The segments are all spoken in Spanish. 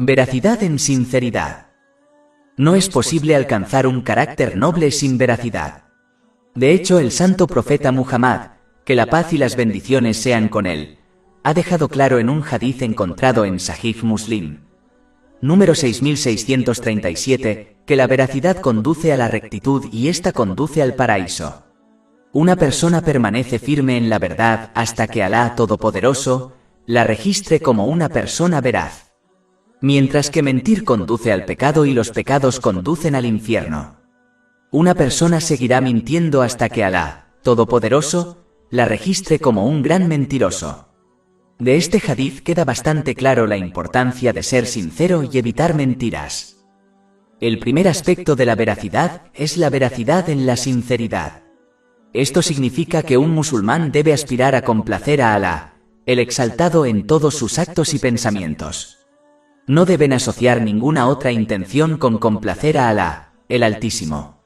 Veracidad en sinceridad. No es posible alcanzar un carácter noble sin veracidad. De hecho, el santo profeta Muhammad, que la paz y las bendiciones sean con él, ha dejado claro en un hadith encontrado en Sahih Muslim, número 6637, que la veracidad conduce a la rectitud y ésta conduce al paraíso. Una persona permanece firme en la verdad hasta que Alá Todopoderoso la registre como una persona veraz. Mientras que mentir conduce al pecado y los pecados conducen al infierno. Una persona seguirá mintiendo hasta que Alá Todopoderoso la registre como un gran mentiroso. De este hadith queda bastante claro la importancia de ser sincero y evitar mentiras. El primer aspecto de la veracidad es la veracidad en la sinceridad. Esto significa que un musulmán debe aspirar a complacer a Alá, el Exaltado, en todos sus actos y pensamientos. No deben asociar ninguna otra intención con complacer a Alá, el Altísimo.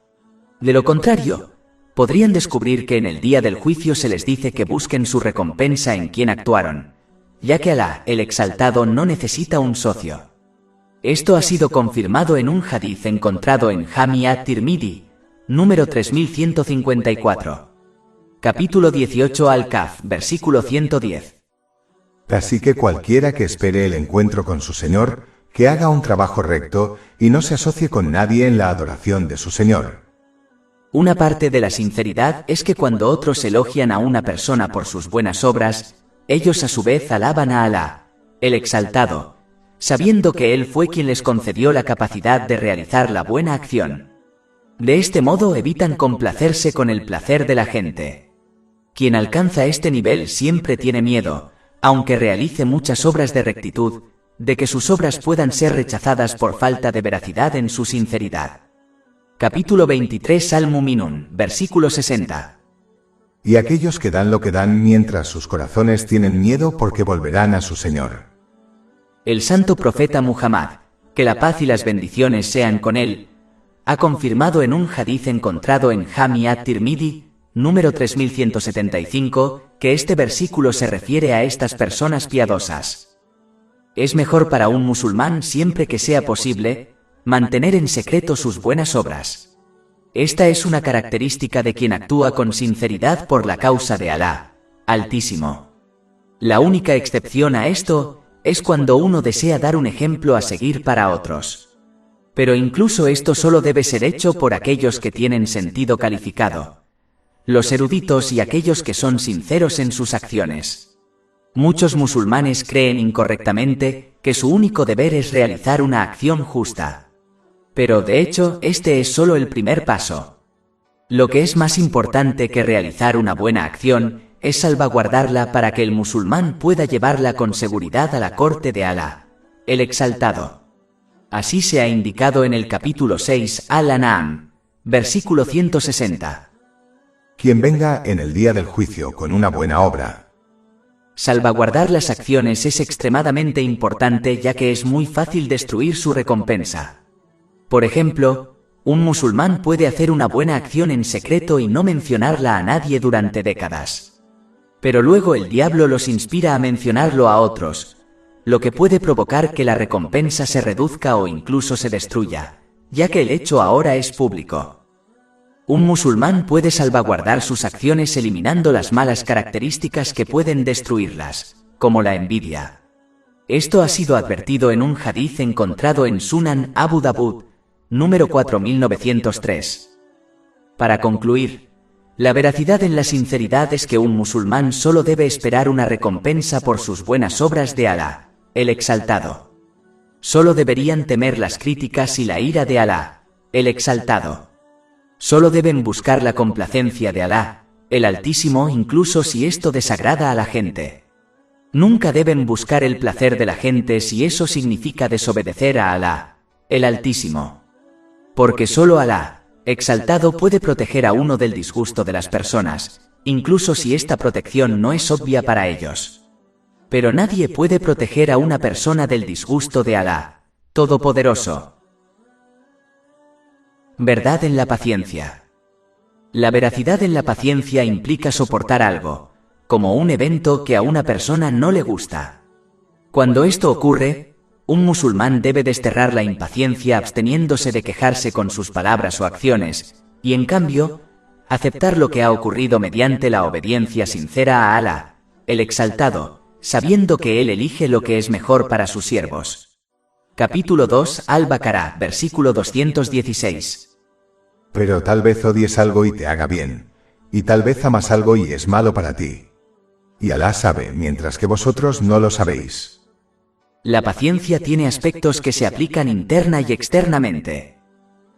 De lo contrario, podrían descubrir que en el día del juicio se les dice que busquen su recompensa en quien actuaron, ya que Alá, el Exaltado, no necesita un socio. Esto ha sido confirmado en un hadith encontrado en Jami at-Tirmidhi, número 3154. Capítulo 18 Al-Kahf, versículo 110. Así que cualquiera que espere el encuentro con su Señor, que haga un trabajo recto y no se asocie con nadie en la adoración de su Señor. Una parte de la sinceridad es que cuando otros elogian a una persona por sus buenas obras, ellos a su vez alaban a Alá, el Exaltado, sabiendo que Él fue quien les concedió la capacidad de realizar la buena acción. De este modo evitan complacerse con el placer de la gente. Quien alcanza este nivel siempre tiene miedo, aunque realice muchas obras de rectitud, de que sus obras puedan ser rechazadas por falta de veracidad en su sinceridad. Capítulo 23 Al-Muminun, versículo 60. Y aquellos que dan lo que dan mientras sus corazones tienen miedo porque volverán a su Señor. El santo profeta Muhammad, que la paz y las bendiciones sean con él, ha confirmado en un hadith encontrado en Jami at-Tirmidhi, número 3175, que este versículo se refiere a estas personas piadosas. Es mejor para un musulmán, siempre que sea posible, mantener en secreto sus buenas obras. Esta es una característica de quien actúa con sinceridad por la causa de Alá, Altísimo. La única excepción a esto es cuando uno desea dar un ejemplo a seguir para otros. Pero incluso esto solo debe ser hecho por aquellos que tienen sentido calificado, los eruditos y aquellos que son sinceros en sus acciones. Muchos musulmanes creen incorrectamente que su único deber es realizar una acción justa. Pero de hecho, este es solo el primer paso. Lo que es más importante que realizar una buena acción es salvaguardarla para que el musulmán pueda llevarla con seguridad a la corte de Alá, el Exaltado. Así se ha indicado en el capítulo 6 Al-An'am, versículo 160. Quien venga en el día del juicio con una buena obra. Salvaguardar las acciones es extremadamente importante, ya que es muy fácil destruir su recompensa. Por ejemplo, un musulmán puede hacer una buena acción en secreto y no mencionarla a nadie durante décadas. Pero luego el diablo los inspira a mencionarlo a otros, lo que puede provocar que la recompensa se reduzca o incluso se destruya, ya que el hecho ahora es público. Un musulmán puede salvaguardar sus acciones eliminando las malas características que pueden destruirlas, como la envidia. Esto ha sido advertido en un hadith encontrado en Sunan Abu Dawud, número 4903. Para concluir, la veracidad en la sinceridad es que un musulmán solo debe esperar una recompensa por sus buenas obras de Alá, el Exaltado. Solo deberían temer las críticas y la ira de Alá, el Exaltado. Solo deben buscar la complacencia de Alá, el Altísimo, incluso si esto desagrada a la gente. Nunca deben buscar el placer de la gente si eso significa desobedecer a Alá, el Altísimo. Porque solo Alá, Exaltado, puede proteger a uno del disgusto de las personas, incluso si esta protección no es obvia para ellos. Pero nadie puede proteger a una persona del disgusto de Alá, Todopoderoso. Verdad en la paciencia. La veracidad en la paciencia implica soportar algo, como un evento que a una persona no le gusta. Cuando esto ocurre, un musulmán debe desterrar la impaciencia absteniéndose de quejarse con sus palabras o acciones, y en cambio, aceptar lo que ha ocurrido mediante la obediencia sincera a Alá, el Exaltado, sabiendo que Él elige lo que es mejor para sus siervos. Capítulo 2, Al-Baqarah, versículo 216. Pero tal vez odies algo y te haga bien, y tal vez amas algo y es malo para ti. Y Alá sabe, mientras que vosotros no lo sabéis. La paciencia tiene aspectos que se aplican interna y externamente.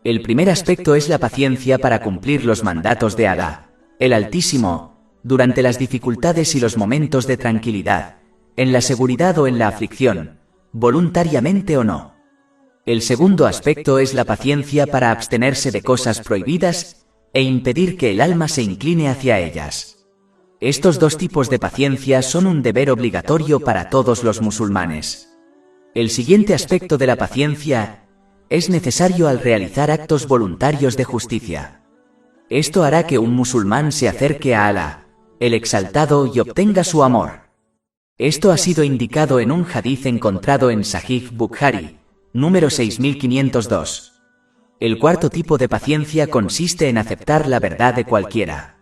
El primer aspecto es la paciencia para cumplir los mandatos de Alá, el Altísimo, durante las dificultades y los momentos de tranquilidad, en la seguridad o en la aflicción, voluntariamente o no. El segundo aspecto es la paciencia para abstenerse de cosas prohibidas e impedir que el alma se incline hacia ellas. Estos dos tipos de paciencia son un deber obligatorio para todos los musulmanes. El siguiente aspecto de la paciencia es necesario al realizar actos voluntarios de justicia. Esto hará que un musulmán se acerque a Alá, el Exaltado, y obtenga su amor. Esto ha sido indicado en un hadith encontrado en Sahih Bukhari, número 6502. El cuarto tipo de paciencia consiste en aceptar la verdad de cualquiera.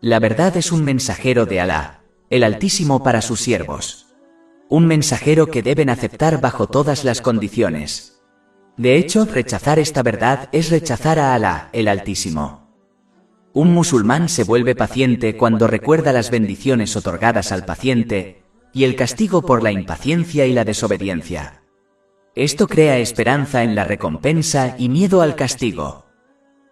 La verdad es un mensajero de Alá, el Altísimo, para sus siervos. Un mensajero que deben aceptar bajo todas las condiciones. De hecho, rechazar esta verdad es rechazar a Alá, el Altísimo. Un musulmán se vuelve paciente cuando recuerda las bendiciones otorgadas al paciente y el castigo por la impaciencia y la desobediencia. Esto crea esperanza en la recompensa y miedo al castigo.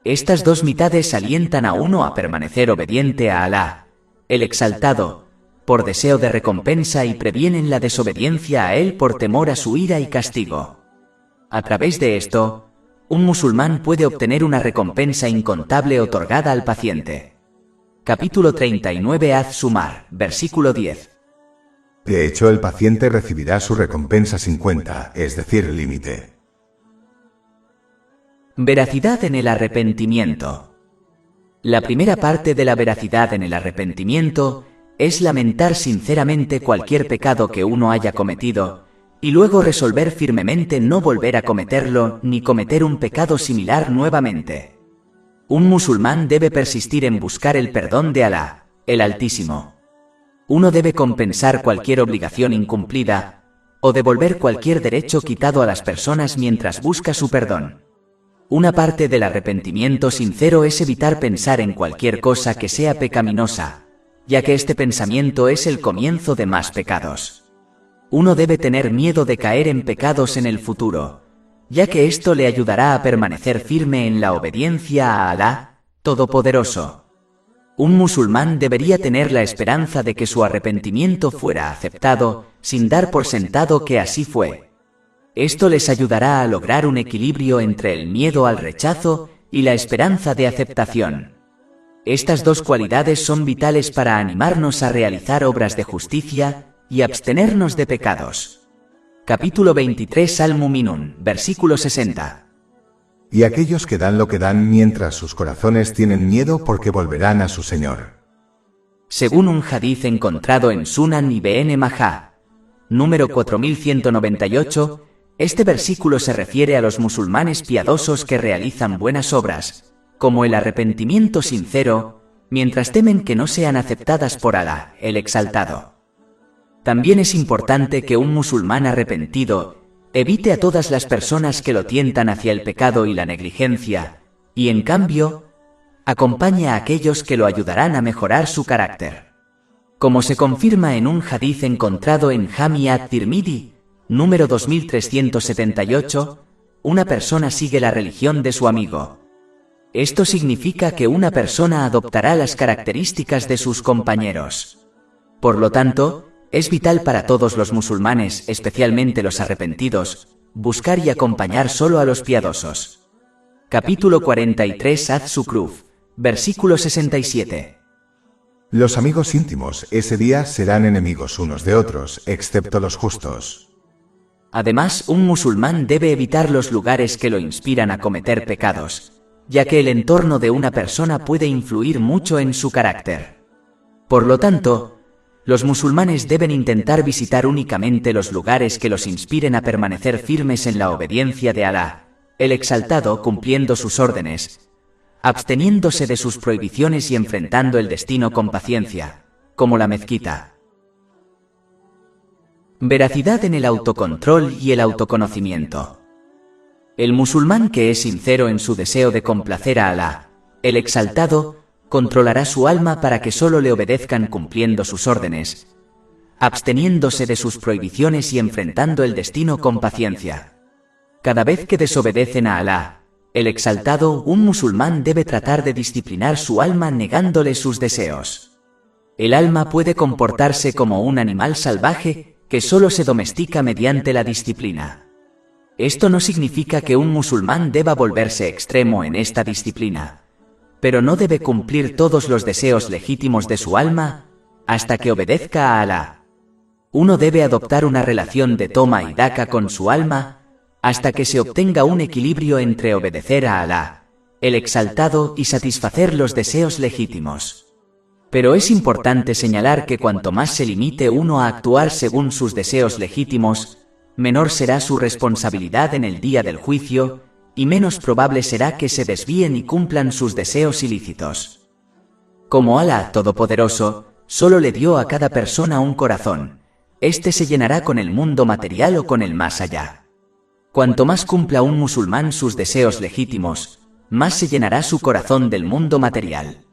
Estas dos mitades alientan a uno a permanecer obediente a Alá, el Exaltado, por deseo de recompensa, y previenen la desobediencia a Él por temor a su ira y castigo. A través de esto, un musulmán puede obtener una recompensa incontable otorgada al paciente. Capítulo 39, Az-Zumar, versículo 10. De hecho, el paciente recibirá su recompensa sin cuenta, es decir, límite. Veracidad en el arrepentimiento. La primera parte de la veracidad en el arrepentimiento es lamentar sinceramente cualquier pecado que uno haya cometido, y luego resolver firmemente no volver a cometerlo ni cometer un pecado similar nuevamente. Un musulmán debe persistir en buscar el perdón de Alá, el Altísimo. Uno debe compensar cualquier obligación incumplida, o devolver cualquier derecho quitado a las personas mientras busca su perdón. Una parte del arrepentimiento sincero es evitar pensar en cualquier cosa que sea pecaminosa, ya que este pensamiento es el comienzo de más pecados. Uno debe tener miedo de caer en pecados en el futuro, ya que esto le ayudará a permanecer firme en la obediencia a Alá, Todopoderoso. Un musulmán debería tener la esperanza de que su arrepentimiento fuera aceptado, sin dar por sentado que así fue. Esto les ayudará a lograr un equilibrio entre el miedo al rechazo y la esperanza de aceptación. Estas dos cualidades son vitales para animarnos a realizar obras de justicia y abstenernos de pecados. Capítulo 23, Al-Muminun, versículo 60. Y aquellos que dan lo que dan mientras sus corazones tienen miedo porque volverán a su Señor. Según un hadith encontrado en Sunan Ibn Majah, número 4198, este versículo se refiere a los musulmanes piadosos que realizan buenas obras, como el arrepentimiento sincero, mientras temen que no sean aceptadas por Alá, el Exaltado. También es importante que un musulmán arrepentido evite a todas las personas que lo tientan hacia el pecado y la negligencia, y en cambio, acompañe a aquellos que lo ayudarán a mejorar su carácter. Como se confirma en un hadith encontrado en Jami at-Tirmidhi, número 2378, una persona sigue la religión de su amigo. Esto significa que una persona adoptará las características de sus compañeros. Por lo tanto, es vital para todos los musulmanes, especialmente los arrepentidos, buscar y acompañar solo a los piadosos. Capítulo 43, Az-Zukhruf, versículo 67. Los amigos íntimos ese día serán enemigos unos de otros, excepto los justos. Además, un musulmán debe evitar los lugares que lo inspiran a cometer pecados, ya que el entorno de una persona puede influir mucho en su carácter. Por lo tanto, Los musulmanes deben intentar visitar únicamente los lugares que los inspiren a permanecer firmes en la obediencia de Alá, el Exaltado, cumpliendo sus órdenes, absteniéndose de sus prohibiciones y enfrentando el destino con paciencia, como la mezquita. Veracidad en el autocontrol y el autoconocimiento. El musulmán que es sincero en su deseo de complacer a Alá, el Exaltado, controlará su alma para que solo le obedezcan cumpliendo sus órdenes, absteniéndose de sus prohibiciones y enfrentando el destino con paciencia. Cada vez que desobedecen a Alá, el Exaltado, un musulmán debe tratar de disciplinar su alma negándole sus deseos. El alma puede comportarse como un animal salvaje que solo se domestica mediante la disciplina. Esto no significa que un musulmán deba volverse extremo en esta disciplina, pero no debe cumplir todos los deseos legítimos de su alma hasta que obedezca a Alá. Uno debe adoptar una relación de toma y daca con su alma hasta que se obtenga un equilibrio entre obedecer a Alá, el Exaltado, y satisfacer los deseos legítimos. Pero es importante señalar que cuanto más se limite uno a actuar según sus deseos legítimos, menor será su responsabilidad en el día del juicio, y menos probable será que se desvíen y cumplan sus deseos ilícitos. Como Alá Todopoderoso solo le dio a cada persona un corazón, este se llenará con el mundo material o con el más allá. Cuanto más cumpla un musulmán sus deseos legítimos, más se llenará su corazón del mundo material.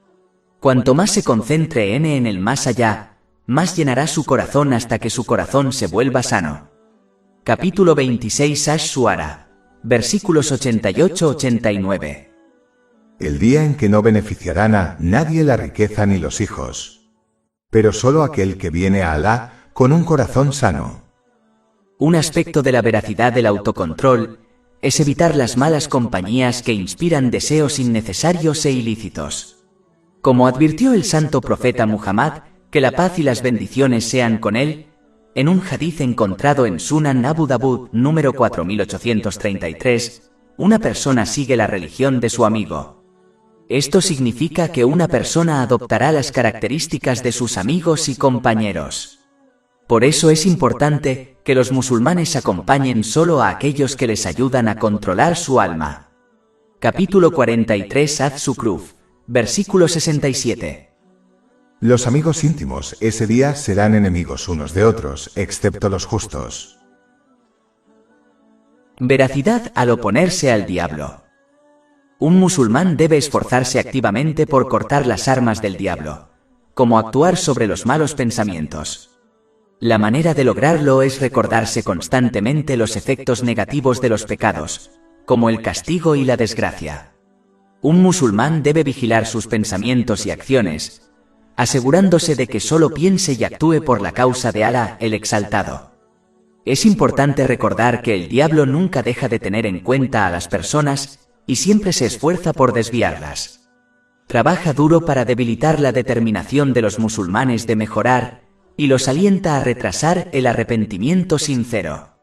Cuanto más se concentre en el más allá, más llenará su corazón hasta que su corazón se vuelva sano. Capítulo 26 Ash-Shuara. Versículos 88-89. El día en que no beneficiarán a nadie la riqueza ni los hijos, pero solo aquel que viene a Alá con un corazón sano. Un aspecto de la veracidad del autocontrol es evitar las malas compañías que inspiran deseos innecesarios e ilícitos. Como advirtió el santo profeta Muhammad, que la paz y las bendiciones sean con él, en un hadiz encontrado en Sunan Abu Dawud número 4833, una persona sigue la religión de su amigo. Esto significa que una persona adoptará las características de sus amigos y compañeros. Por eso es importante que los musulmanes acompañen solo a aquellos que les ayudan a controlar su alma. Capítulo 43 Az-Zukhruf, versículo 67. Los amigos íntimos ese día serán enemigos unos de otros, excepto los justos. Veracidad al oponerse al diablo. Un musulmán debe esforzarse activamente por cortar las armas del diablo, como actuar sobre los malos pensamientos. La manera de lograrlo es recordarse constantemente los efectos negativos de los pecados, como el castigo y la desgracia. Un musulmán debe vigilar sus pensamientos y acciones, asegurándose de que solo piense y actúe por la causa de Alá, el Exaltado. Es importante recordar que el diablo nunca deja de tener en cuenta a las personas y siempre se esfuerza por desviarlas. Trabaja duro para debilitar la determinación de los musulmanes de mejorar y los alienta a retrasar el arrepentimiento sincero.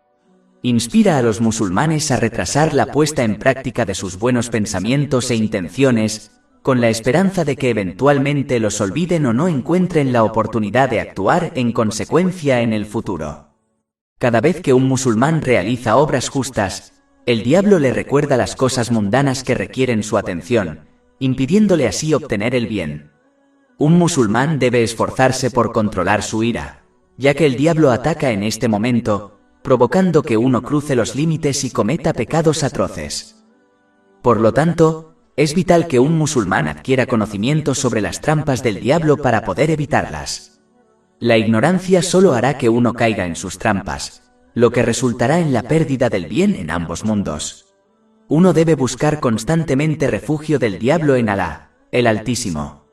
Inspira a los musulmanes a retrasar la puesta en práctica de sus buenos pensamientos e intenciones, con la esperanza de que eventualmente los olviden o no encuentren la oportunidad de actuar en consecuencia en el futuro. Cada vez que un musulmán realiza obras justas, el diablo le recuerda las cosas mundanas que requieren su atención, impidiéndole así obtener el bien. Un musulmán debe esforzarse por controlar su ira, ya que el diablo ataca en este momento, provocando que uno cruce los límites y cometa pecados atroces. Por lo tanto, es vital que un musulmán adquiera conocimiento sobre las trampas del diablo para poder evitarlas. La ignorancia solo hará que uno caiga en sus trampas, lo que resultará en la pérdida del bien en ambos mundos. Uno debe buscar constantemente refugio del diablo en Alá, el Altísimo.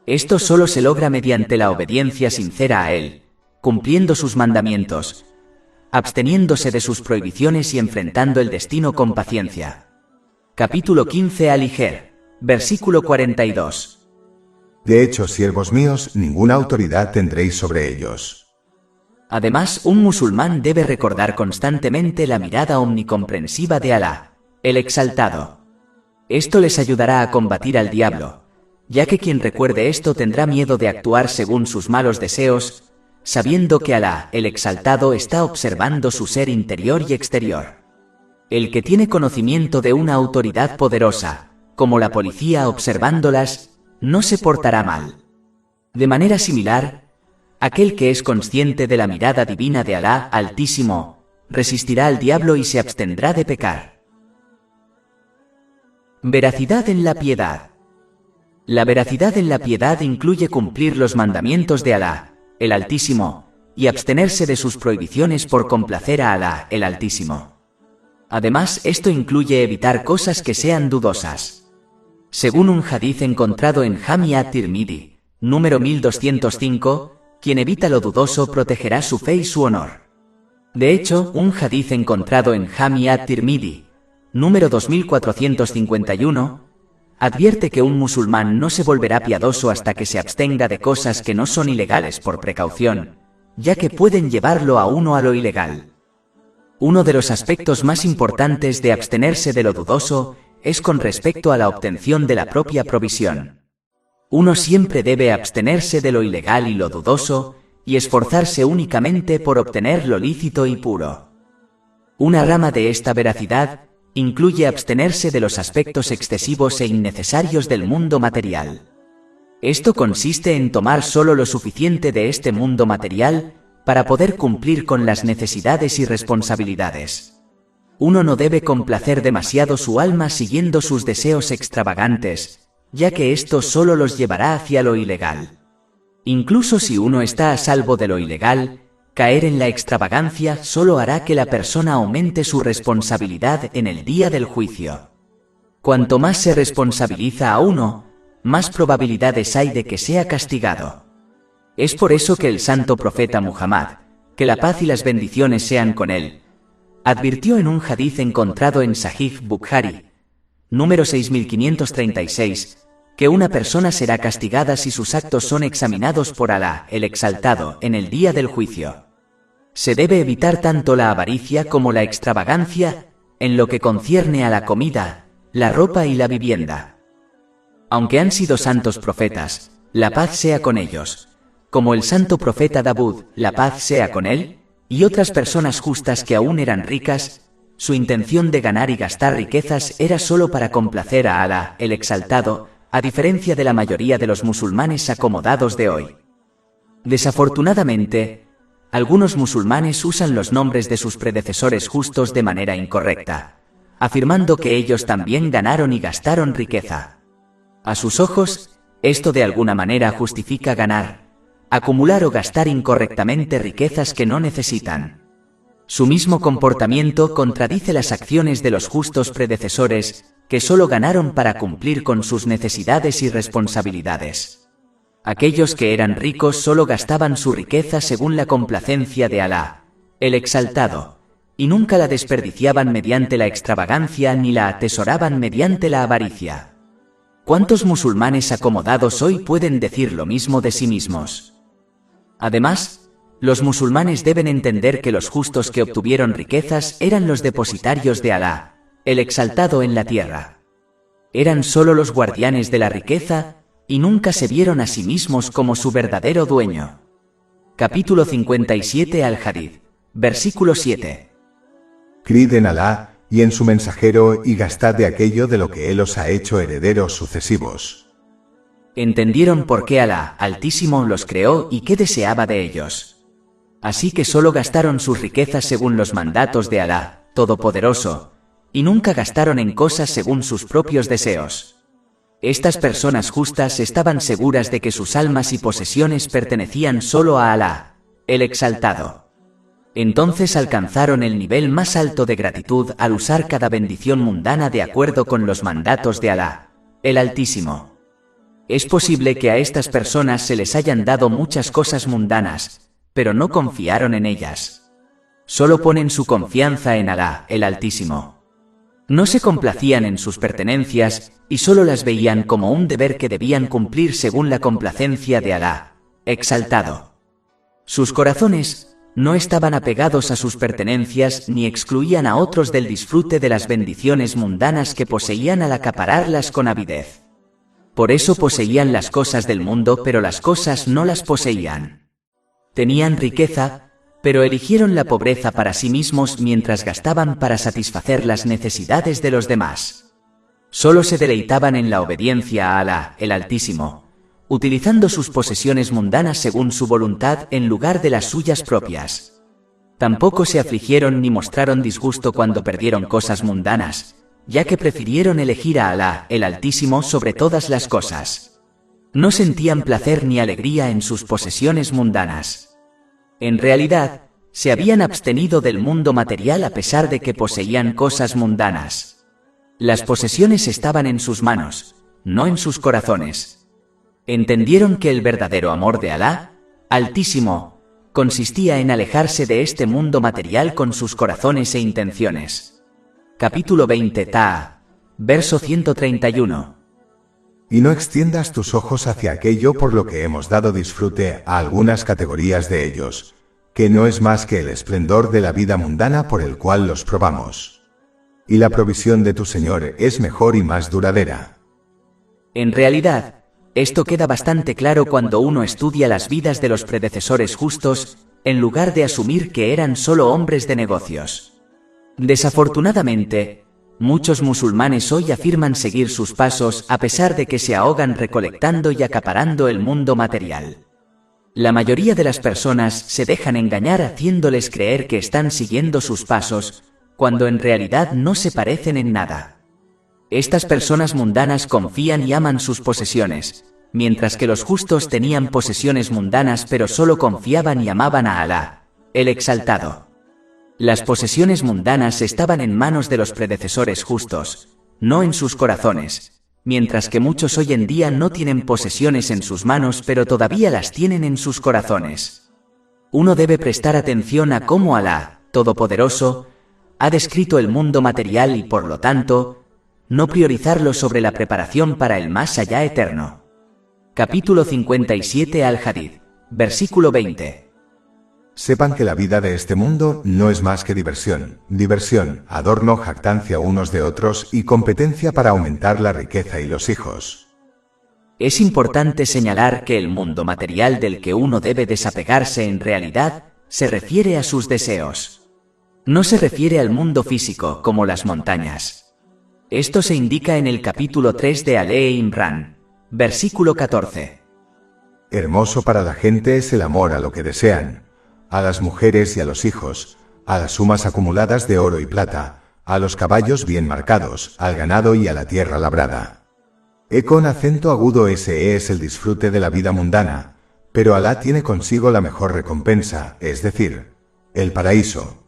Esto solo se logra mediante la obediencia sincera a él, cumpliendo sus mandamientos, absteniéndose de sus prohibiciones y enfrentando el destino con paciencia. Capítulo 15 Al-Hijr, versículo 42. De hecho, siervos míos, ninguna autoridad tendréis sobre ellos. Además, un musulmán debe recordar constantemente la mirada omnicomprensiva de Alá, el Exaltado. Esto les ayudará a combatir al diablo, ya que quien recuerde esto tendrá miedo de actuar según sus malos deseos sabiendo que Alá, el Exaltado, está observando su ser interior y exterior. El que tiene conocimiento de una autoridad poderosa, como la policía observándolas, no se portará mal. De manera similar, aquel que es consciente de la mirada divina de Alá Altísimo, resistirá al diablo y se abstendrá de pecar. Veracidad en la piedad. La veracidad en la piedad incluye cumplir los mandamientos de Alá, el Altísimo, y abstenerse de sus prohibiciones por complacer a Alá, el Altísimo. Además, esto incluye evitar cosas que sean dudosas. Según un hadiz encontrado en Jami at-Tirmidhi, número 1205, quien evita lo dudoso protegerá su fe y su honor. De hecho, un hadiz encontrado en Jami at-Tirmidhi, número 2451, advierte que un musulmán no se volverá piadoso hasta que se abstenga de cosas que no son ilegales por precaución, ya que pueden llevarlo a uno a lo ilegal. Uno de los aspectos más importantes de abstenerse de lo dudoso es con respecto a la obtención de la propia provisión. Uno siempre debe abstenerse de lo ilegal y lo dudoso, y esforzarse únicamente por obtener lo lícito y puro. Una rama de esta veracidad incluye abstenerse de los aspectos excesivos e innecesarios del mundo material. Esto consiste en tomar solo lo suficiente de este mundo material para poder cumplir con las necesidades y responsabilidades. Uno no debe complacer demasiado su alma siguiendo sus deseos extravagantes, ya que esto solo los llevará hacia lo ilegal. Incluso si uno está a salvo de lo ilegal, caer en la extravagancia solo hará que la persona aumente su responsabilidad en el día del juicio. Cuanto más se responsabiliza a uno, más probabilidades hay de que sea castigado. Es por eso que el santo profeta Muhammad, que la paz y las bendiciones sean con él, advirtió en un hadiz encontrado en Sahih Bukhari, número 6536, que una persona será castigada si sus actos son examinados por Alá, el Exaltado, en el día del juicio. Se debe evitar tanto la avaricia como la extravagancia en lo que concierne a la comida, la ropa y la vivienda. Aunque han sido santos profetas, la paz sea con ellos, como el santo profeta Dabud, la paz sea con él, y otras personas justas que aún eran ricas, su intención de ganar y gastar riquezas era solo para complacer a Alá, el Exaltado, a diferencia de la mayoría de los musulmanes acomodados de hoy. Desafortunadamente, algunos musulmanes usan los nombres de sus predecesores justos de manera incorrecta, afirmando que ellos también ganaron y gastaron riqueza. A sus ojos, esto de alguna manera justifica ganar, acumular o gastar incorrectamente riquezas que no necesitan. Su mismo comportamiento contradice las acciones de los justos predecesores, que solo ganaron para cumplir con sus necesidades y responsabilidades. Aquellos que eran ricos solo gastaban su riqueza según la complacencia de Alá, el Exaltado, y nunca la desperdiciaban mediante la extravagancia ni la atesoraban mediante la avaricia. ¿Cuántos musulmanes acomodados hoy pueden decir lo mismo de sí mismos? Además, los musulmanes deben entender que los justos que obtuvieron riquezas eran los depositarios de Alá, el Exaltado en la tierra. Eran solo los guardianes de la riqueza, y nunca se vieron a sí mismos como su verdadero dueño. Capítulo 57 al-Hadid, versículo 7. Creed en Alá y en su mensajero y gastad de aquello de lo que Él os ha hecho herederos sucesivos. Entendieron por qué Alá Altísimo los creó y qué deseaba de ellos. Así que solo gastaron sus riquezas según los mandatos de Alá, Todopoderoso, y nunca gastaron en cosas según sus propios deseos. Estas personas justas estaban seguras de que sus almas y posesiones pertenecían solo a Alá, el Exaltado. Entonces alcanzaron el nivel más alto de gratitud al usar cada bendición mundana de acuerdo con los mandatos de Alá, el Altísimo. Es posible que a estas personas se les hayan dado muchas cosas mundanas, pero no confiaron en ellas. Solo ponen su confianza en Alá, el Altísimo. No se complacían en sus pertenencias, y solo las veían como un deber que debían cumplir según la complacencia de Alá, Exaltado. Sus corazones no estaban apegados a sus pertenencias ni excluían a otros del disfrute de las bendiciones mundanas que poseían al acapararlas con avidez. Por eso poseían las cosas del mundo, pero las cosas no las poseían. Tenían riqueza, pero eligieron la pobreza para sí mismos mientras gastaban para satisfacer las necesidades de los demás. Solo se deleitaban en la obediencia a Alá, el Altísimo, utilizando sus posesiones mundanas según su voluntad en lugar de las suyas propias. Tampoco se afligieron ni mostraron disgusto cuando perdieron cosas mundanas, ya que prefirieron elegir a Alá, el Altísimo, sobre todas las cosas. No sentían placer ni alegría en sus posesiones mundanas. En realidad, se habían abstenido del mundo material a pesar de que poseían cosas mundanas. Las posesiones estaban en sus manos, no en sus corazones. Entendieron que el verdadero amor de Alá, Altísimo, consistía en alejarse de este mundo material con sus corazones e intenciones. Capítulo 20 Ta'a, verso 131. Y no extiendas tus ojos hacia aquello por lo que hemos dado disfrute a algunas categorías de ellos, que no es más que el esplendor de la vida mundana por el cual los probamos. Y la provisión de tu Señor es mejor y más duradera. En realidad, esto queda bastante claro cuando uno estudia las vidas de los predecesores justos, en lugar de asumir que eran solo hombres de negocios. Desafortunadamente, muchos musulmanes hoy afirman seguir sus pasos a pesar de que se ahogan recolectando y acaparando el mundo material. La mayoría de las personas se dejan engañar haciéndoles creer que están siguiendo sus pasos, cuando en realidad no se parecen en nada. Estas personas mundanas confían y aman sus posesiones, mientras que los justos tenían posesiones mundanas pero solo confiaban y amaban a Alá, el Exaltado. Las posesiones mundanas estaban en manos de los predecesores justos, no en sus corazones, mientras que muchos hoy en día no tienen posesiones en sus manos pero todavía las tienen en sus corazones. Uno debe prestar atención a cómo Alá, Todopoderoso, ha descrito el mundo material y por lo tanto, no priorizarlo sobre la preparación para el más allá eterno. Capítulo 57 Al-Hadid, versículo 20. Sepan que la vida de este mundo no es más que diversión, adorno, jactancia unos de otros y competencia para aumentar la riqueza y los hijos. Es importante señalar que el mundo material del que uno debe desapegarse en realidad se refiere a sus deseos. No se refiere al mundo físico como las montañas. Esto se indica en el capítulo 3 de Al-Imran, versículo 14. Hermoso para la gente es el amor a lo que desean, a las mujeres y a los hijos, a las sumas acumuladas de oro y plata, a los caballos bien marcados, al ganado y a la tierra labrada. Con acento agudo ese es el disfrute de la vida mundana, pero Alá tiene consigo la mejor recompensa, es decir, el paraíso.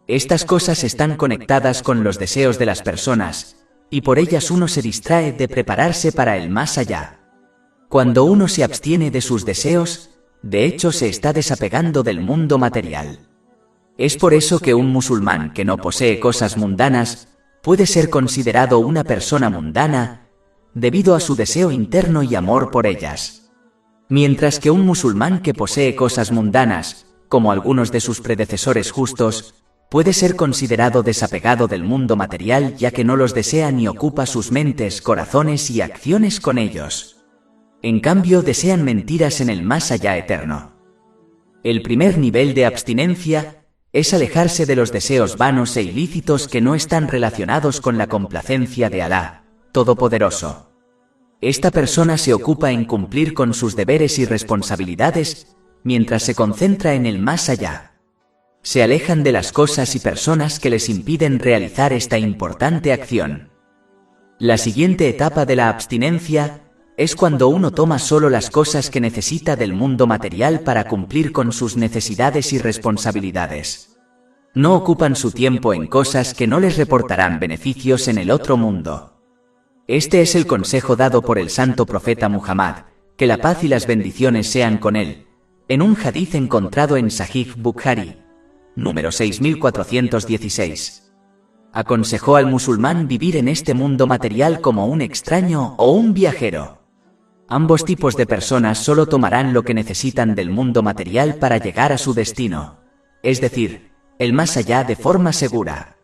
Estas cosas están conectadas con los deseos de las personas, y por ellas uno se distrae de prepararse para el más allá. Cuando uno se abstiene de sus deseos, de hecho se está desapegando del mundo material. Es por eso que un musulmán que no posee cosas mundanas puede ser considerado una persona mundana debido a su deseo interno y amor por ellas. Mientras que un musulmán que posee cosas mundanas, como algunos de sus predecesores justos, puede ser considerado desapegado del mundo material ya que no los desea ni ocupa sus mentes, corazones y acciones con ellos. En cambio, desean mentiras en el más allá eterno. El primer nivel de abstinencia es alejarse de los deseos vanos e ilícitos que no están relacionados con la complacencia de Alá, Todopoderoso. Esta persona se ocupa en cumplir con sus deberes y responsabilidades, mientras se concentra en el más allá. Se alejan de las cosas y personas que les impiden realizar esta importante acción. La siguiente etapa de la abstinencia es cuando uno toma solo las cosas que necesita del mundo material para cumplir con sus necesidades y responsabilidades. No ocupan su tiempo en cosas que no les reportarán beneficios en el otro mundo. Este es el consejo dado por el santo profeta Muhammad, que la paz y las bendiciones sean con él, en un hadith encontrado en Sahih Bukhari, número 6416. Aconsejó al musulmán vivir en este mundo material como un extraño o un viajero. Ambos tipos de personas solo tomarán lo que necesitan del mundo material para llegar a su destino, es decir, el más allá de forma segura.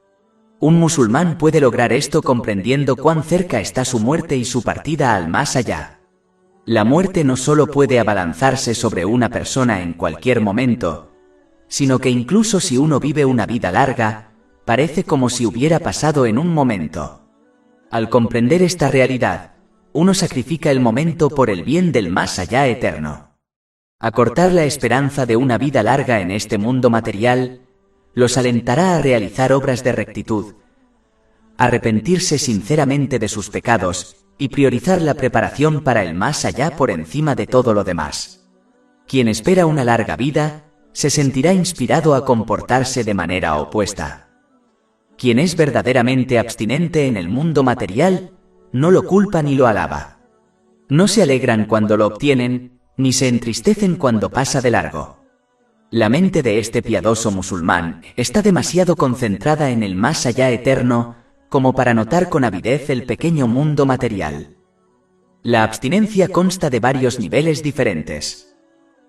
Un musulmán puede lograr esto comprendiendo cuán cerca está su muerte y su partida al más allá. La muerte no solo puede abalanzarse sobre una persona en cualquier momento, sino que incluso si uno vive una vida larga, parece como si hubiera pasado en un momento. Al comprender esta realidad, uno sacrifica el momento por el bien del más allá eterno. Acortar la esperanza de una vida larga en este mundo material los alentará a realizar obras de rectitud, arrepentirse sinceramente de sus pecados y priorizar la preparación para el más allá por encima de todo lo demás. Quien espera una larga vida, se sentirá inspirado a comportarse de manera opuesta. Quien es verdaderamente abstinente en el mundo material, no lo culpa ni lo alaba. No se alegran cuando lo obtienen, ni se entristecen cuando pasa de largo. La mente de este piadoso musulmán está demasiado concentrada en el más allá eterno como para notar con avidez el pequeño mundo material. La abstinencia consta de varios niveles diferentes.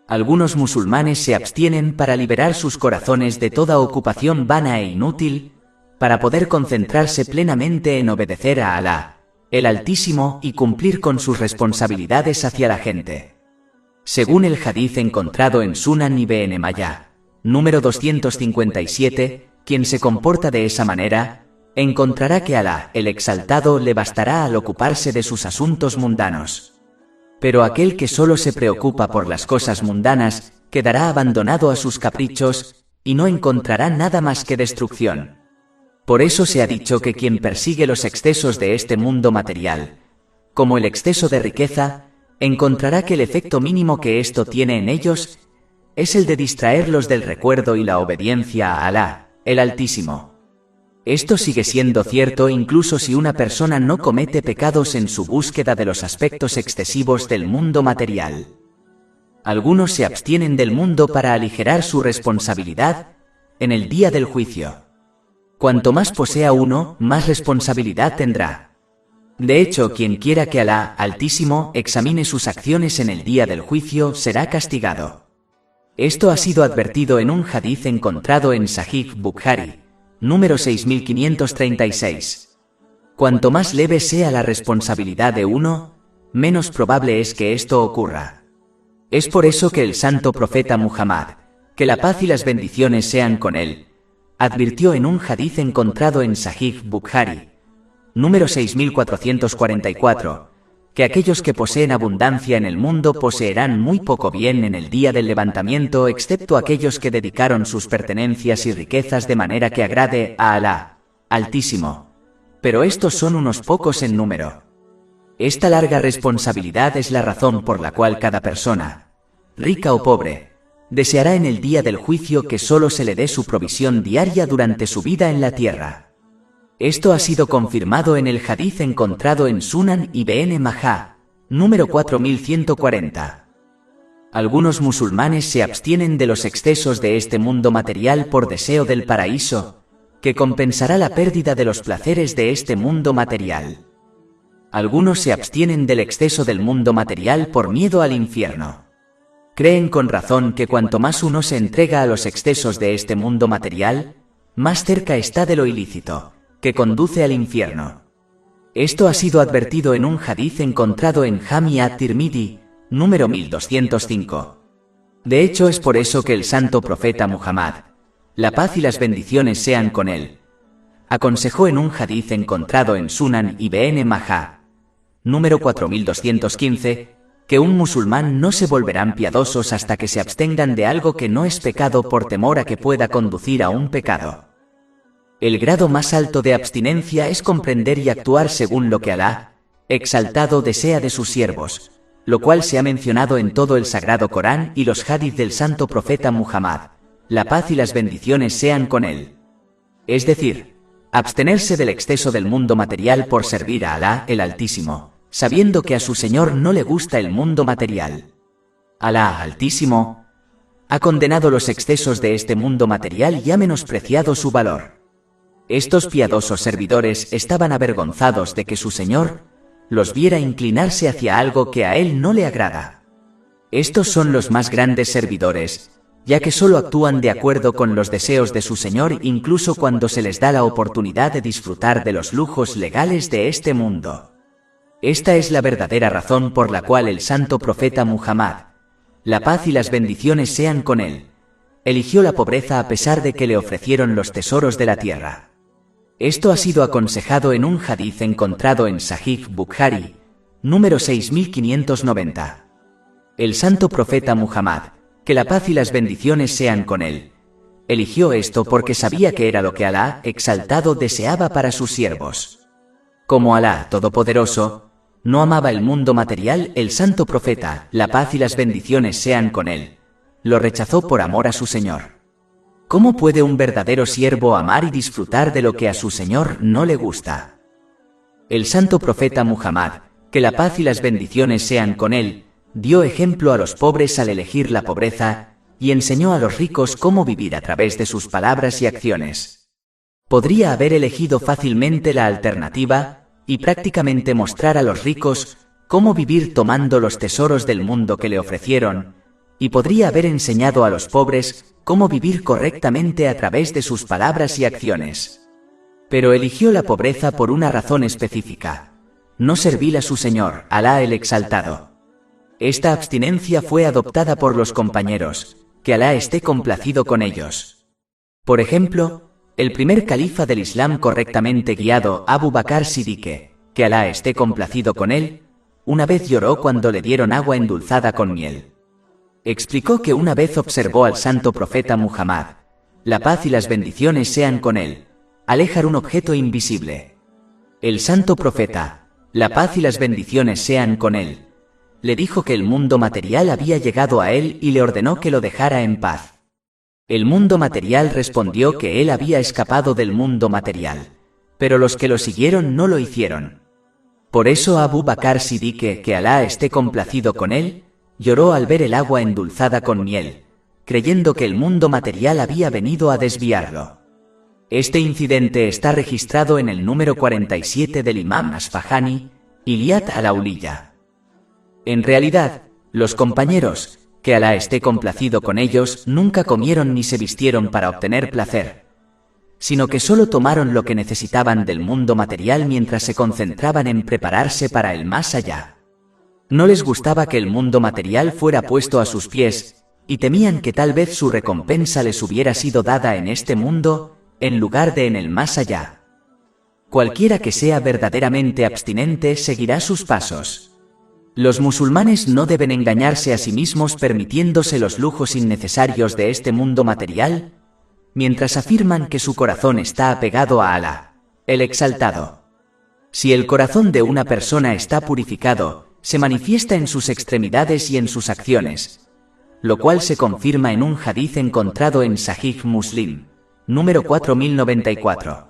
Algunos musulmanes se abstienen para liberar sus corazones de toda ocupación vana e inútil, para poder concentrarse plenamente en obedecer a Alá, el Altísimo, y cumplir con sus responsabilidades hacia la gente. Según el hadith encontrado en Sunan Ibn Majah, número 257, quien se comporta de esa manera, encontrará que Alá, el Exaltado, le bastará al ocuparse de sus asuntos mundanos. Pero aquel que solo se preocupa por las cosas mundanas, quedará abandonado a sus caprichos, y no encontrará nada más que destrucción. Por eso se ha dicho que quien persigue los excesos de este mundo material, como el exceso de riqueza, encontrará que el efecto mínimo que esto tiene en ellos es el de distraerlos del recuerdo y la obediencia a Alá, el Altísimo. Esto sigue siendo cierto incluso si una persona no comete pecados en su búsqueda de los aspectos excesivos del mundo material. Algunos se abstienen del mundo para aligerar su responsabilidad en el día del juicio. Cuanto más posea uno, más responsabilidad tendrá. De hecho, quien quiera que Alá, Altísimo, examine sus acciones en el día del juicio, será castigado. Esto ha sido advertido en un hadith encontrado en Sahih Bukhari, número 6536. Cuanto más leve sea la responsabilidad de uno, menos probable es que esto ocurra. Es por eso que el santo profeta Muhammad, que la paz y las bendiciones sean con él, advirtió en un hadith encontrado en Sahih Bukhari, número 6444, que aquellos que poseen abundancia en el mundo poseerán muy poco bien en el día del levantamiento, excepto aquellos que dedicaron sus pertenencias y riquezas de manera que agrade a Alá, Altísimo. Pero estos son unos pocos en número. Esta larga responsabilidad es la razón por la cual cada persona, rica o pobre, deseará en el día del juicio que solo se le dé su provisión diaria durante su vida en la tierra. Esto ha sido confirmado en el hadith encontrado en Sunan Ibn Majah, número 4140. Algunos musulmanes se abstienen de los excesos de este mundo material por deseo del paraíso, que compensará la pérdida de los placeres de este mundo material. Algunos se abstienen del exceso del mundo material por miedo al infierno. Creen con razón que cuanto más uno se entrega a los excesos de este mundo material, más cerca está de lo ilícito, que conduce al infierno. Esto ha sido advertido en un hadith encontrado en Jami at-Tirmidhi, número 1205. De hecho, es por eso que el santo profeta Muhammad, la paz y las bendiciones sean con él, aconsejó en un hadith encontrado en Sunan Ibn Majah, número 4215, que un musulmán no se volverán piadosos hasta que se abstengan de algo que no es pecado por temor a que pueda conducir a un pecado. El grado más alto de abstinencia es comprender y actuar según lo que Alá, exaltado, desea de sus siervos, lo cual se ha mencionado en todo el Sagrado Corán y los hadith del santo profeta Muhammad, la paz y las bendiciones sean con él. Es decir, abstenerse del exceso del mundo material por servir a Alá, el Altísimo, sabiendo que a su Señor no le gusta el mundo material. Alá, Altísimo, ha condenado los excesos de este mundo material y ha menospreciado su valor. Estos piadosos servidores estaban avergonzados de que su Señor los viera inclinarse hacia algo que a él no le agrada. Estos son los más grandes servidores, ya que solo actúan de acuerdo con los deseos de su Señor incluso cuando se les da la oportunidad de disfrutar de los lujos legales de este mundo. Esta es la verdadera razón por la cual el santo profeta Muhammad, la paz y las bendiciones sean con él, eligió la pobreza a pesar de que le ofrecieron los tesoros de la tierra. Esto ha sido aconsejado en un hadith encontrado en Sahih Bukhari, número 6590. El santo profeta Muhammad, que la paz y las bendiciones sean con él, eligió esto porque sabía que era lo que Alá exaltado deseaba para sus siervos. Como Alá Todopoderoso no amaba el mundo material, el santo profeta, la paz y las bendiciones sean con él, lo rechazó por amor a su Señor. ¿Cómo puede un verdadero siervo amar y disfrutar de lo que a su Señor no le gusta? El santo profeta Muhammad, que la paz y las bendiciones sean con él, dio ejemplo a los pobres al elegir la pobreza y enseñó a los ricos cómo vivir a través de sus palabras y acciones. Podría haber elegido fácilmente la alternativa y prácticamente mostrar a los ricos cómo vivir tomando los tesoros del mundo que le ofrecieron, y podría haber enseñado a los pobres cómo vivir correctamente a través de sus palabras y acciones. Pero eligió la pobreza por una razón específica: no servir a su Señor, Alá el Exaltado. Esta abstinencia fue adoptada por los compañeros, que Alá esté complacido con ellos. Por ejemplo, el primer califa del Islam correctamente guiado, Abu Bakr Siddique, que Alá esté complacido con él, una vez lloró cuando le dieron agua endulzada con miel. Explicó que una vez observó al santo profeta Muhammad, la paz y las bendiciones sean con él, alejar un objeto invisible. El santo profeta, la paz y las bendiciones sean con él, le dijo que el mundo material había llegado a él y le ordenó que lo dejara en paz. El mundo material respondió que él había escapado del mundo material, pero los que lo siguieron no lo hicieron. Por eso Abu Bakr Siddique, que Alá esté complacido con él, lloró al ver el agua endulzada con miel, creyendo que el mundo material había venido a desviarlo. Este incidente está registrado en el número 47 del Imam Asfahani, Ilyat al-Auliya. En realidad, los compañeros, que Alá esté complacido con ellos, nunca comieron ni se vistieron para obtener placer, sino que solo tomaron lo que necesitaban del mundo material mientras se concentraban en prepararse para el más allá. No les gustaba que el mundo material fuera puesto a sus pies, y temían que tal vez su recompensa les hubiera sido dada en este mundo, en lugar de en el más allá. Cualquiera que sea verdaderamente abstinente seguirá sus pasos. Los musulmanes no deben engañarse a sí mismos permitiéndose los lujos innecesarios de este mundo material, mientras afirman que su corazón está apegado a Alá, el Exaltado. Si el corazón de una persona está purificado, se manifiesta en sus extremidades y en sus acciones, lo cual se confirma en un hadith encontrado en Sahih Muslim, número 4094.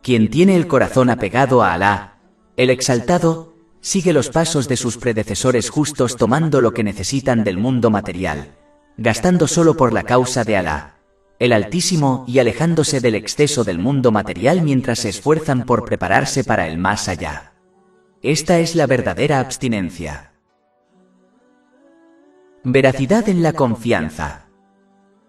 Quien tiene el corazón apegado a Alá, el Exaltado, sigue los pasos de sus predecesores justos tomando lo que necesitan del mundo material, gastando solo por la causa de Alá, el Altísimo, y alejándose del exceso del mundo material mientras se esfuerzan por prepararse para el más allá. Esta es la verdadera abstinencia. Veracidad en la confianza.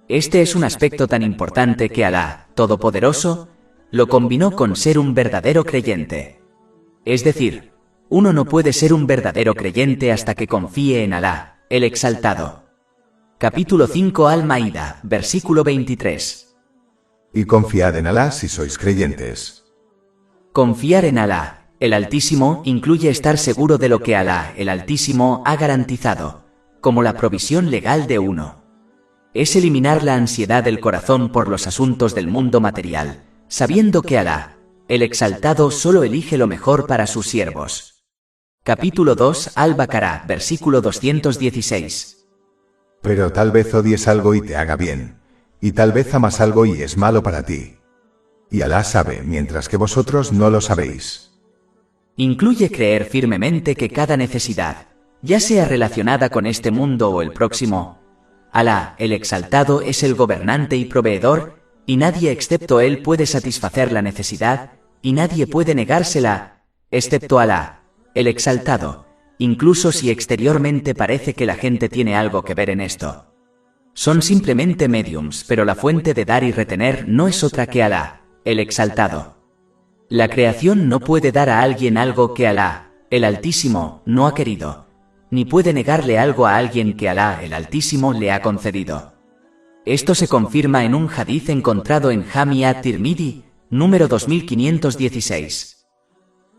Este es un aspecto tan importante que Alá, Todopoderoso, lo combinó con ser un verdadero creyente. Es decir, uno no puede ser un verdadero creyente hasta que confíe en Alá, el Exaltado. Capítulo 5 Al-Maída, versículo 23. Y confiad en Alá si sois creyentes. Confiar en Alá, el Altísimo, incluye estar seguro de lo que Alá, el Altísimo, ha garantizado, como la provisión legal de uno. Es eliminar la ansiedad del corazón por los asuntos del mundo material, sabiendo que Alá, el Exaltado, solo elige lo mejor para sus siervos. Capítulo 2 Al-Baqarah, versículo 216. Pero tal vez odies algo y te haga bien, y tal vez amas algo y es malo para ti. Y Alá sabe, mientras que vosotros no lo sabéis. Incluye creer firmemente que cada necesidad, ya sea relacionada con este mundo o el próximo, Alá, el Exaltado, es el gobernante y proveedor, y nadie excepto Él puede satisfacer la necesidad, y nadie puede negársela, excepto Alá, el Exaltado, incluso si exteriormente parece que la gente tiene algo que ver en esto. Son simplemente mediums, pero la fuente de dar y retener no es otra que Alá, el Exaltado. La creación no puede dar a alguien algo que Alá, el Altísimo no ha querido, ni puede negarle algo a alguien que Alá el Altísimo le ha concedido. Esto se confirma en un hadith encontrado en Jami at-Tirmidhi, número 2516.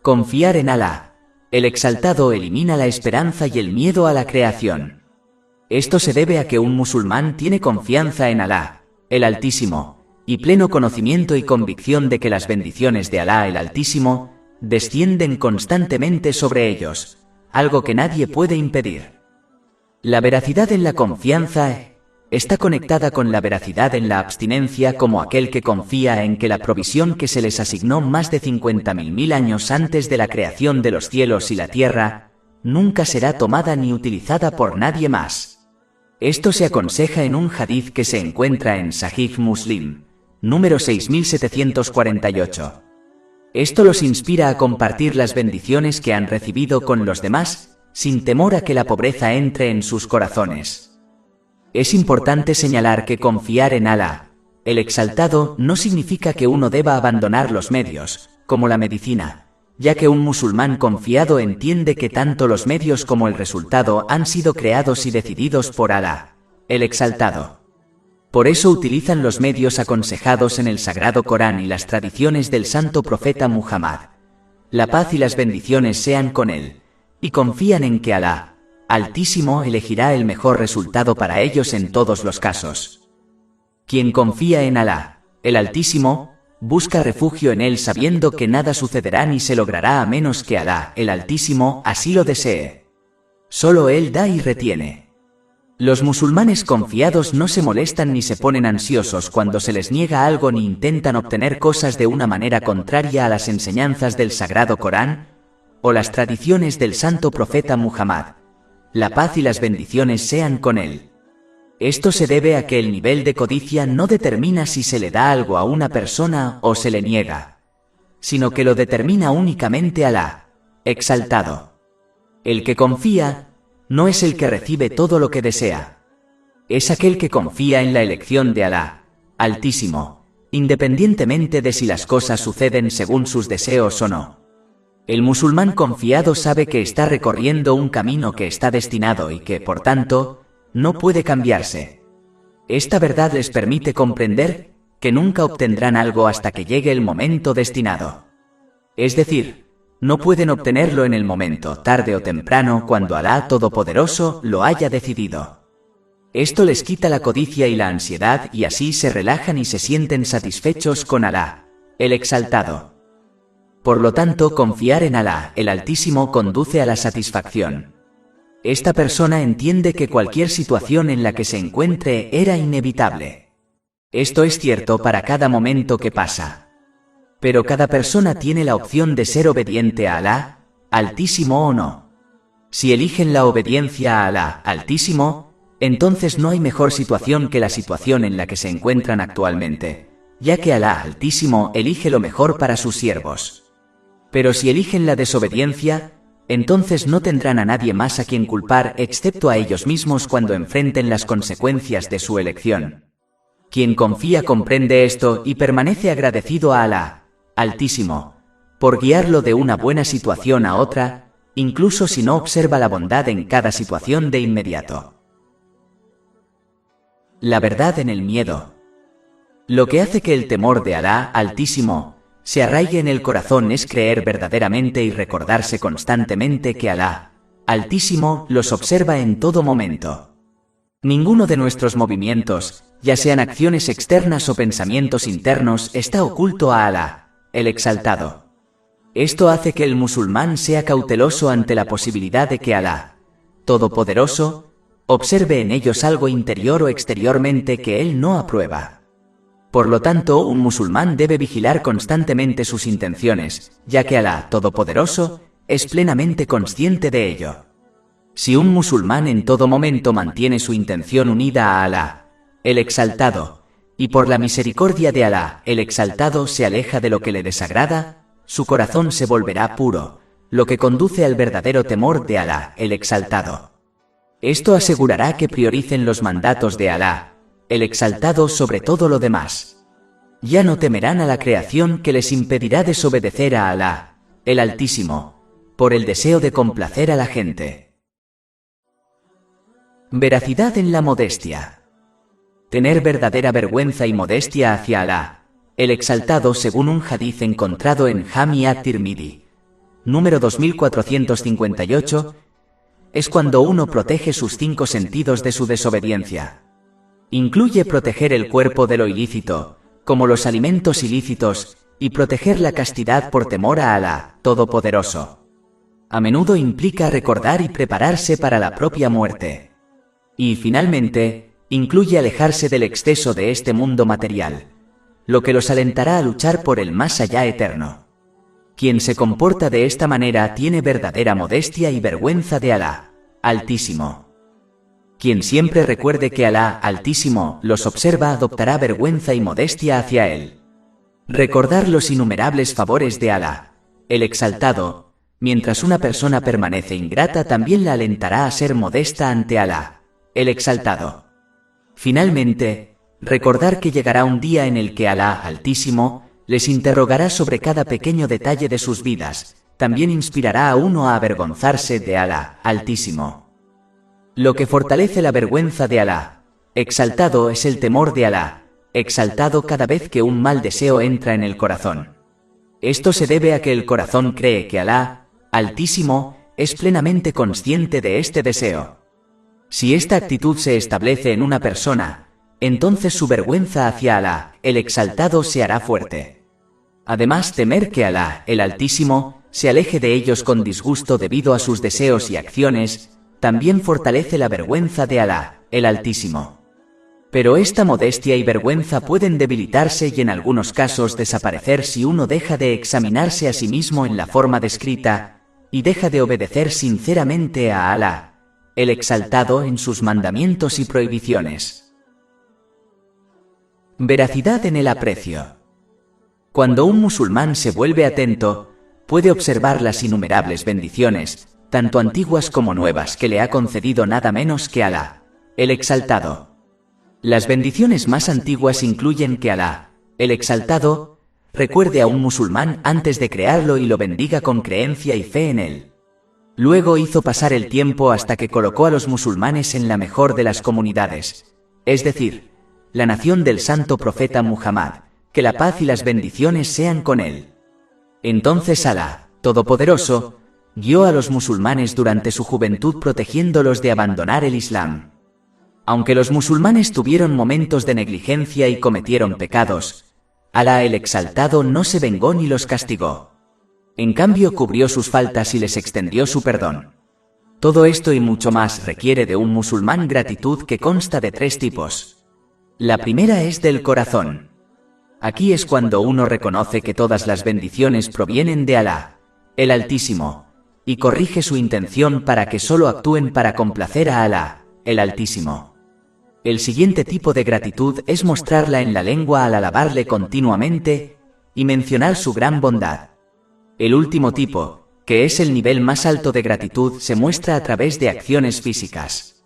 Confiar en Alá, el Exaltado, elimina la esperanza y el miedo a la creación. Esto se debe a que un musulmán tiene confianza en Alá, el Altísimo, y pleno conocimiento y convicción de que las bendiciones de Alá el Altísimo descienden constantemente sobre ellos, algo que nadie puede impedir. La veracidad en la confianza está conectada con la veracidad en la abstinencia, como aquel que confía en que la provisión que se les asignó más de 50.000 años antes de la creación de los cielos y la tierra, nunca será tomada ni utilizada por nadie más. Esto se aconseja en un hadith que se encuentra en Sahih Muslim, número 6748. Esto los inspira a compartir las bendiciones que han recibido con los demás, sin temor a que la pobreza entre en sus corazones. Es importante señalar que confiar en Alá, el Exaltado, no significa que uno deba abandonar los medios, como la medicina, ya que un musulmán confiado entiende que tanto los medios como el resultado han sido creados y decididos por Alá, el Exaltado. Por eso utilizan los medios aconsejados en el Sagrado Corán y las tradiciones del Santo Profeta Muhammad. La paz y las bendiciones sean con él, y confían en que Alá Altísimo elegirá el mejor resultado para ellos en todos los casos. Quien confía en Alá, el Altísimo, busca refugio en él sabiendo que nada sucederá ni se logrará a menos que Alá, el Altísimo, así lo desee. Solo él da y retiene. Los musulmanes confiados no se molestan ni se ponen ansiosos cuando se les niega algo ni intentan obtener cosas de una manera contraria a las enseñanzas del Sagrado Corán o las tradiciones del Santo Profeta Muhammad. La paz y las bendiciones sean con él. Esto se debe a que el nivel de codicia no determina si se le da algo a una persona o se le niega, sino que lo determina únicamente Alá, Exaltado. El que confía no es el que recibe todo lo que desea. Es aquel que confía en la elección de Alá, Altísimo, independientemente de si las cosas suceden según sus deseos o no. El musulmán confiado sabe que está recorriendo un camino que está destinado y que, por tanto, no puede cambiarse. Esta verdad les permite comprender que nunca obtendrán algo hasta que llegue el momento destinado. Es decir, no pueden obtenerlo en el momento, tarde o temprano, cuando Alá Todopoderoso lo haya decidido. Esto les quita la codicia y la ansiedad y así se relajan y se sienten satisfechos con Alá, el Exaltado. Por lo tanto, confiar en Alá, el Altísimo, conduce a la satisfacción. Esta persona entiende que cualquier situación en la que se encuentre era inevitable. Esto es cierto para cada momento que pasa. Pero cada persona tiene la opción de ser obediente a Alá, Altísimo o no. Si eligen la obediencia a Alá, Altísimo, entonces no hay mejor situación que la situación en la que se encuentran actualmente, ya que Alá Altísimo elige lo mejor para sus siervos. Pero si eligen la desobediencia, entonces no tendrán a nadie más a quien culpar excepto a ellos mismos cuando enfrenten las consecuencias de su elección. Quien confía comprende esto y permanece agradecido a Alá, Altísimo, por guiarlo de una buena situación a otra, incluso si no observa la bondad en cada situación de inmediato. La verdad en el miedo. Lo que hace que el temor de Alá Altísimo se arraigue en el corazón es creer verdaderamente y recordarse constantemente que Alá Altísimo los observa en todo momento. Ninguno de nuestros movimientos, ya sean acciones externas o pensamientos internos, está oculto a Alá, el Exaltado. Esto hace que el musulmán sea cauteloso ante la posibilidad de que Alá Todopoderoso observe en ellos algo interior o exteriormente que él no aprueba. Por lo tanto, un musulmán debe vigilar constantemente sus intenciones, ya que Alá Todopoderoso es plenamente consciente de ello. Si un musulmán en todo momento mantiene su intención unida a Alá, el Exaltado, y por la misericordia de Alá, el Exaltado, se aleja de lo que le desagrada, su corazón se volverá puro, lo que conduce al verdadero temor de Alá, el Exaltado. Esto asegurará que prioricen los mandatos de Alá, el Exaltado, sobre todo lo demás. Ya no temerán a la creación que les impedirá desobedecer a Alá, el Altísimo, por el deseo de complacer a la gente. Veracidad en la modestia. Tener verdadera vergüenza y modestia hacia Alá, el Exaltado, según un hadiz encontrado en Jami at-Tirmidhi, número 2458, es cuando uno protege sus 5 sentidos de su desobediencia. Incluye proteger el cuerpo de lo ilícito, como los alimentos ilícitos, y proteger la castidad por temor a Alá, Todopoderoso. A menudo implica recordar y prepararse para la propia muerte. Y finalmente, incluye alejarse del exceso de este mundo material, lo que los alentará a luchar por el más allá eterno. Quien se comporta de esta manera tiene verdadera modestia y vergüenza de Alá, Altísimo. Quien siempre recuerde que Alá, Altísimo, los observa adoptará vergüenza y modestia hacia él. Recordar los innumerables favores de Alá, el Exaltado, mientras una persona permanece ingrata, también la alentará a ser modesta ante Alá, el Exaltado. Finalmente, recordar que llegará un día en el que Alá, Altísimo, les interrogará sobre cada pequeño detalle de sus vidas, también inspirará a uno a avergonzarse de Alá, Altísimo. Lo que fortalece la vergüenza de Alá, Exaltado, es el temor de Alá, Exaltado, cada vez que un mal deseo entra en el corazón. Esto se debe a que el corazón cree que Alá, Altísimo, es plenamente consciente de este deseo. Si esta actitud se establece en una persona, entonces su vergüenza hacia Alá, el Exaltado, se hará fuerte. Además, temer que Alá, el Altísimo, se aleje de ellos con disgusto debido a sus deseos y acciones, también fortalece la vergüenza de Alá, el Altísimo. Pero esta modestia y vergüenza pueden debilitarse y en algunos casos desaparecer si uno deja de examinarse a sí mismo en la forma descrita, y deja de obedecer sinceramente a Alá, el Exaltado, en sus mandamientos y prohibiciones. Veracidad en el aprecio. Cuando un musulmán se vuelve atento, puede observar las innumerables bendiciones, tanto antiguas como nuevas, que le ha concedido nada menos que Alá, el Exaltado. Las bendiciones más antiguas incluyen que Alá, el Exaltado, recuerde a un musulmán antes de crearlo y lo bendiga con creencia y fe en él. Luego hizo pasar el tiempo hasta que colocó a los musulmanes en la mejor de las comunidades, es decir, la nación del santo profeta Muhammad, que la paz y las bendiciones sean con él. Entonces Alá, Todopoderoso, guió a los musulmanes durante su juventud protegiéndolos de abandonar el Islam. Aunque los musulmanes tuvieron momentos de negligencia y cometieron pecados, Alá el Exaltado no se vengó ni los castigó. En cambio, cubrió sus faltas y les extendió su perdón. Todo esto y mucho más requiere de un musulmán gratitud que consta de 3 tipos. La primera es del corazón. Aquí es cuando uno reconoce que todas las bendiciones provienen de Alá, el Altísimo, y corrige su intención para que solo actúen para complacer a Alá, el Altísimo. El siguiente tipo de gratitud es mostrarla en la lengua al alabarle continuamente y mencionar su gran bondad. El último tipo, que es el nivel más alto de gratitud, se muestra a través de acciones físicas.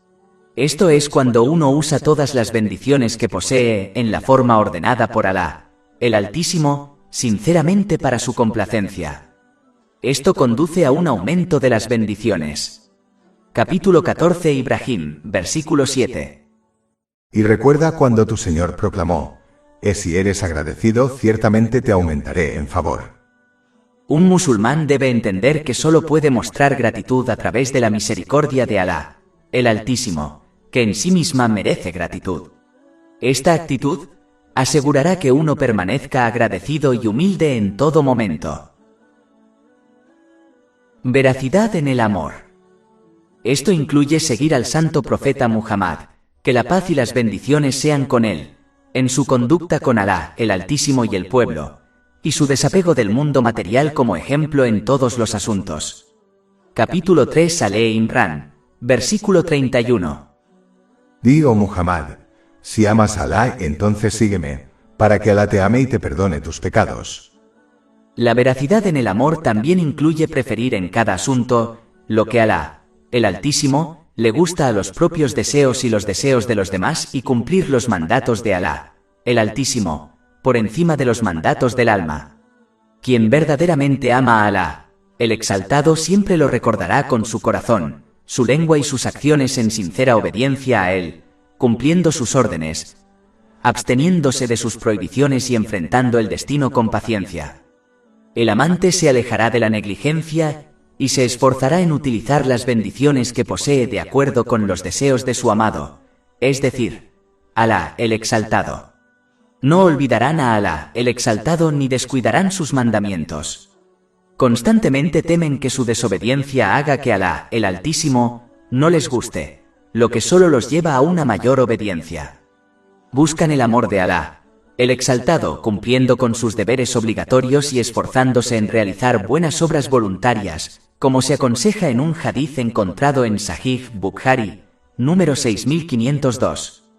Esto es cuando uno usa todas las bendiciones que posee en la forma ordenada por Alá, el Altísimo, sinceramente para su complacencia. Esto conduce a un aumento de las bendiciones. Capítulo 14 Ibrahim, versículo 7. Y recuerda cuando tu Señor proclamó: si eres agradecido, ciertamente te aumentaré en favor. Un musulmán debe entender que solo puede mostrar gratitud a través de la misericordia de Alá, el Altísimo, que en sí misma merece gratitud. Esta actitud asegurará que uno permanezca agradecido y humilde en todo momento. Veracidad en el amor. Esto incluye seguir al santo profeta Muhammad, que la paz y las bendiciones sean con él, en su conducta con Alá, el Altísimo y el pueblo, y su desapego del mundo material como ejemplo en todos los asuntos. Capítulo 3 Ale Imran, versículo 31. Di, oh Muhammad, si amas a Alá, entonces sígueme, para que Alá te ame y te perdone tus pecados. La veracidad en el amor también incluye preferir en cada asunto lo que Alá, el Altísimo, le gusta a los propios deseos y los deseos de los demás y cumplir los mandatos de Alá, el Altísimo, por encima de los mandatos del alma. Quien verdaderamente ama a Alá, El exaltado siempre lo recordará con su corazón, su lengua y sus acciones en sincera obediencia a él, cumpliendo sus órdenes, absteniéndose de sus prohibiciones y enfrentando el destino con paciencia. El amante se alejará de la negligencia y se esforzará en utilizar las bendiciones que posee de acuerdo con los deseos de su amado, es decir, Alá, el exaltado. No olvidarán a Alá, el exaltado, ni descuidarán sus mandamientos. Constantemente temen que su desobediencia haga que Alá, el Altísimo, no les guste, lo que solo los lleva a una mayor obediencia. Buscan el amor de Alá, el exaltado, cumpliendo con sus deberes obligatorios y esforzándose en realizar buenas obras voluntarias, como se aconseja en un hadiz encontrado en Sahih Bukhari, número 6502.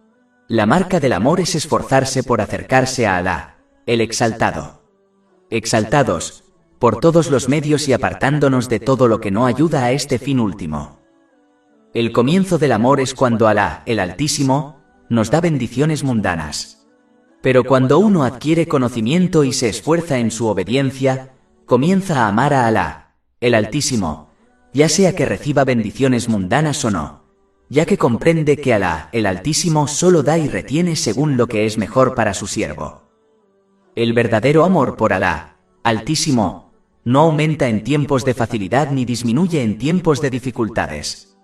La marca del amor es esforzarse por acercarse a Alá, el exaltado. Exaltados, por todos los medios y apartándonos de todo lo que no ayuda a este fin último. El comienzo del amor es cuando Alá, el Altísimo, nos da bendiciones mundanas. Pero cuando uno adquiere conocimiento y se esfuerza en su obediencia, comienza a amar a Alá, el Altísimo, ya sea que reciba bendiciones mundanas o no, ya que comprende que Alá, el Altísimo, solo da y retiene según lo que es mejor para su siervo. El verdadero amor por Alá, Altísimo, no aumenta en tiempos de facilidad ni disminuye en tiempos de dificultades.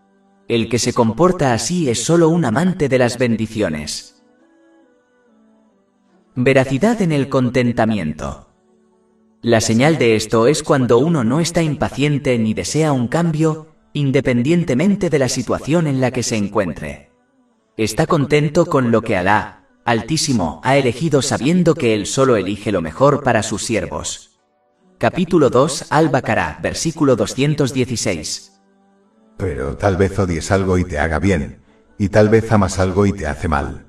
El que se comporta así es solo un amante de las bendiciones. Veracidad en el contentamiento. La señal de esto es cuando uno no está impaciente ni desea un cambio, independientemente de la situación en la que se encuentre. Está contento con lo que Alá, Altísimo, ha elegido sabiendo que Él solo elige lo mejor para sus siervos. Capítulo 2, Al-Baqarah, versículo 216. Pero tal vez odies algo y te haga bien, y tal vez amas algo y te hace mal.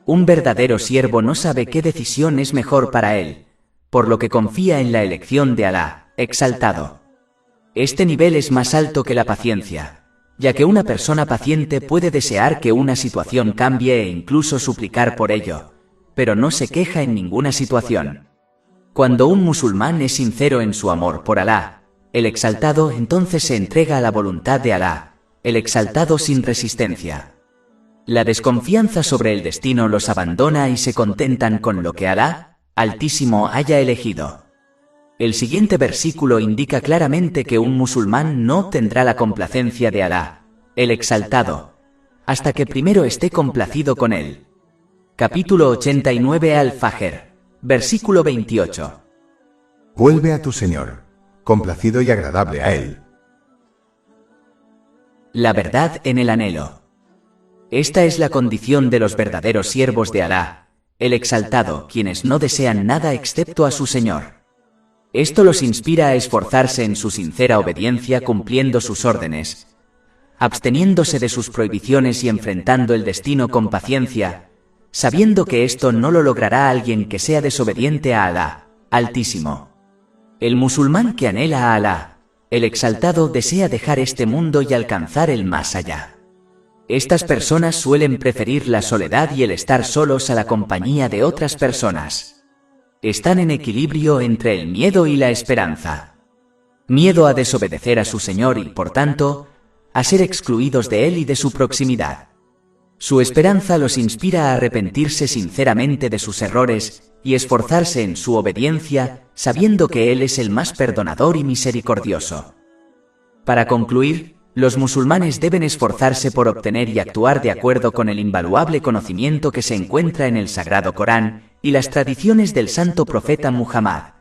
Un verdadero siervo no sabe qué decisión es mejor para él, por lo que confía en la elección de Alá, exaltado. Este nivel es más alto que la paciencia, ya que una persona paciente puede desear que una situación cambie e incluso suplicar por ello, pero no se queja en ninguna situación. Cuando un musulmán es sincero en su amor por Alá, el exaltado, entonces se entrega a la voluntad de Alá, el exaltado, sin resistencia. La desconfianza sobre el destino los abandona y se contentan con lo que Alá, Altísimo, haya elegido. El siguiente versículo indica claramente que un musulmán no obtendrá la complacencia de Alá, el exaltado, hasta que primero esté complacido con él. Capítulo 89 Al-Fajr, versículo 28. Vuelve a tu Señor, complacido y agradable a Él. La verdad en el anhelo. Esta es la condición de los verdaderos siervos de Alá, el exaltado, quienes no desean nada excepto a su Señor. Esto los inspira a esforzarse en su sincera obediencia cumpliendo sus órdenes, absteniéndose de sus prohibiciones y enfrentando el destino con paciencia, sabiendo que esto no lo logrará alguien que sea desobediente a Alá, Altísimo. El musulmán que anhela a Alá, el exaltado, desea dejar este mundo y alcanzar el más allá. Estas personas suelen preferir la soledad y el estar solos a la compañía de otras personas. Están en equilibrio entre el miedo y la esperanza. Miedo a desobedecer a su Señor y, por tanto, a ser excluidos de Él y de su proximidad. Su esperanza los inspira a arrepentirse sinceramente de sus errores y esforzarse en su obediencia, sabiendo que Él es el más perdonador y misericordioso. Para concluir, los musulmanes deben esforzarse por obtener y actuar de acuerdo con el invaluable conocimiento que se encuentra en el Sagrado Corán y las tradiciones del santo profeta Muhammad.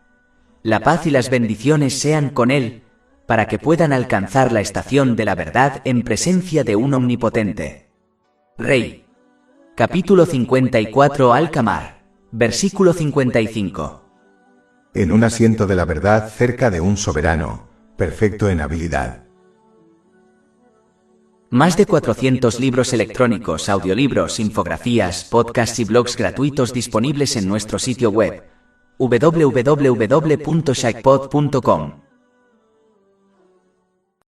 La paz y las bendiciones sean con él, para que puedan alcanzar la estación de la verdad en presencia de un omnipotente Rey. Capítulo 54 Al-Qamar, versículo 55. En un asiento de la verdad cerca de un soberano, perfecto en habilidad. Más de 400 libros electrónicos, audiolibros, infografías, podcasts y blogs gratuitos disponibles en nuestro sitio web www.shaikpod.com.